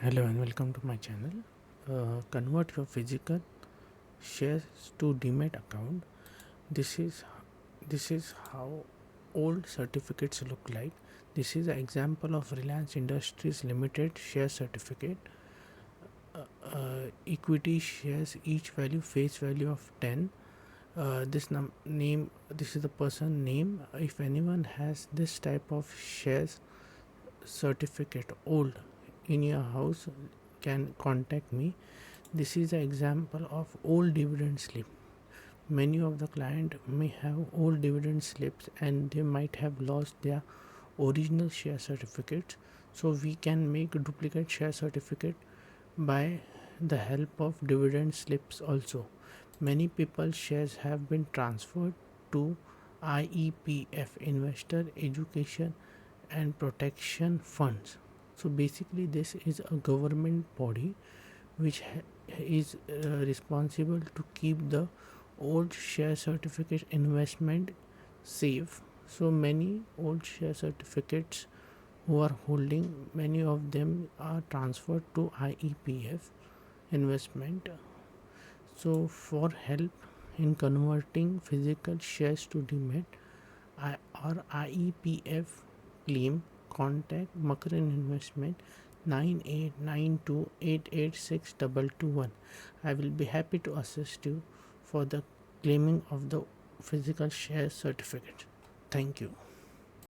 Hello and welcome to my channel. Convert your physical shares to Demat account. This is how old certificates look like. This is an example of Reliance Industries Limited share certificate. Equity shares, each value face value of 10. Name. This is the person name. If anyone has this type of shares certificate old in your house, can contact me. This is an example of old dividend slip. Many of the client may have old dividend slips and they might have lost their original share certificates. So we can make a duplicate share certificate by the help of dividend slips also. Many people's shares have been transferred to IEPF, Investor Education and Protection Funds. So basically this is a government body which is responsible to keep the old share certificate investment safe. So many old share certificates who are holding, many of them are transferred to IEPF investment. So for help in converting physical shares to Demat or IEPF claim, contact Makaran Investment 9892886221. I will be happy to assist you for the claiming of the physical share certificate. Thank you.